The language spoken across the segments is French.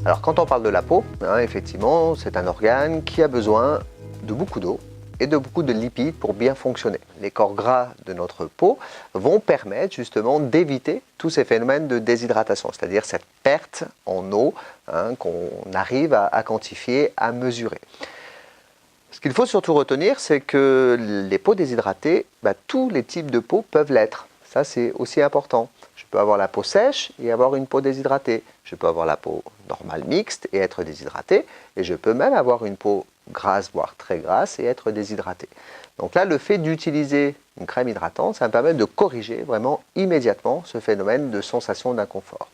Alors quand on parle de la peau, effectivement, c'est un organe qui a besoin de beaucoup d'eau et de beaucoup de lipides pour bien fonctionner. Les corps gras de notre peau vont permettre justement d'éviter tous ces phénomènes de déshydratation, c'est-à-dire cette perte en eau qu'on arrive à quantifier, à mesurer. Ce qu'il faut surtout retenir, c'est que les peaux déshydratées, tous les types de peau peuvent l'être. Ça, c'est aussi important. Je peux avoir la peau sèche et avoir une peau déshydratée. Je peux avoir la peau normale mixte et être déshydraté. Et je peux même avoir une peau grasse, voire très grasse, et être déshydraté. Donc là, le fait d'utiliser une crème hydratante, ça me permet de corriger vraiment immédiatement ce phénomène de sensation d'inconfort.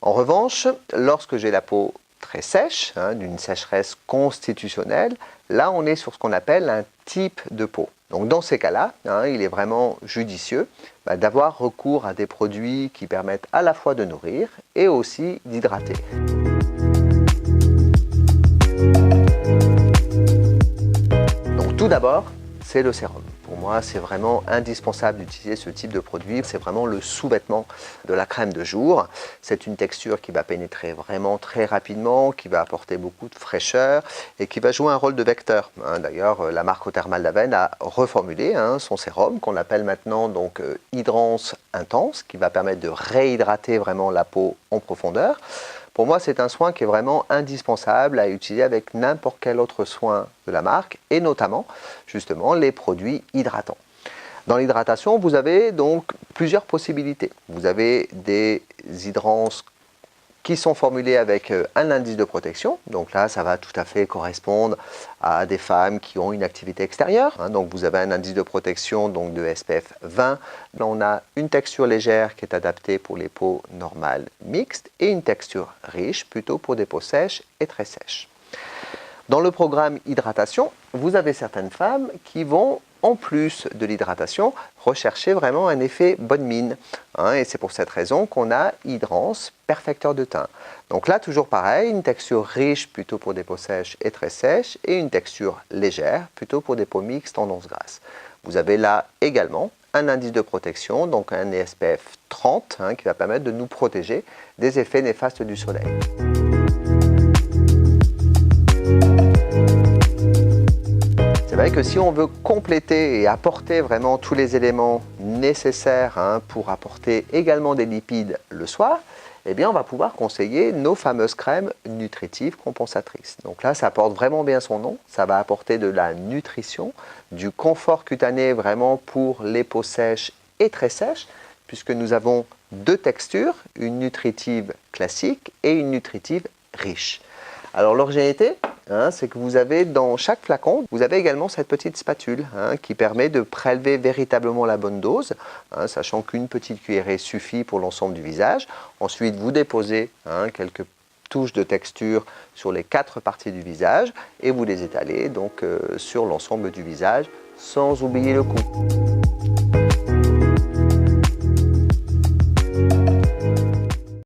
En revanche, lorsque j'ai la peau très sèche, d'une sécheresse constitutionnelle, là on est sur ce qu'on appelle un type de peau. Donc dans ces cas-là, il est vraiment judicieux d'avoir recours à des produits qui permettent à la fois de nourrir et aussi d'hydrater. Donc tout d'abord, c'est le sérum. Pour moi, c'est vraiment indispensable d'utiliser ce type de produit. C'est vraiment le sous-vêtement de la crème de jour. C'est une texture qui va pénétrer vraiment très rapidement, qui va apporter beaucoup de fraîcheur et qui va jouer un rôle de vecteur. D'ailleurs, la marque Eau Thermale d'Avène a reformulé son sérum qu'on appelle maintenant donc Hydrance Intense, qui va permettre de réhydrater vraiment la peau en profondeur. Pour moi, c'est un soin qui est vraiment indispensable à utiliser avec n'importe quel autre soin de la marque et notamment, justement, les produits hydratants. Dans l'hydratation, vous avez donc plusieurs possibilités. Vous avez des hydrances qui sont formulées avec un indice de protection. Donc là, ça va tout à fait correspondre à des femmes qui ont une activité extérieure. Donc vous avez un indice de protection donc de SPF 20. Là, on a une texture légère qui est adaptée pour les peaux normales mixtes et une texture riche plutôt pour des peaux sèches et très sèches. Dans le programme hydratation, vous avez certaines femmes qui vont, en plus de l'hydratation, rechercher vraiment un effet bonne mine. Et c'est pour cette raison qu'on a Hydrance Perfecteur de teint. Donc là, toujours pareil, une texture riche plutôt pour des peaux sèches et très sèches et une texture légère plutôt pour des peaux mixtes tendance grasse. Vous avez là également un indice de protection, donc un SPF 30 qui va permettre de nous protéger des effets néfastes du soleil. C'est vrai que si on veut compléter et apporter vraiment tous les éléments nécessaires pour apporter également des lipides le soir, eh bien on va pouvoir conseiller nos fameuses crèmes nutritives compensatrices. Donc là, ça porte vraiment bien son nom, ça va apporter de la nutrition, du confort cutané vraiment pour les peaux sèches et très sèches, puisque nous avons deux textures, une nutritive classique et une nutritive riche. Alors l'originalité, c'est que vous avez dans chaque flacon, vous avez également cette petite spatule qui permet de prélever véritablement la bonne dose, sachant qu'une petite cuillerée suffit pour l'ensemble du visage. Ensuite, vous déposez quelques touches de texture sur les 4 parties du visage et vous les étalez donc sur l'ensemble du visage sans oublier le cou.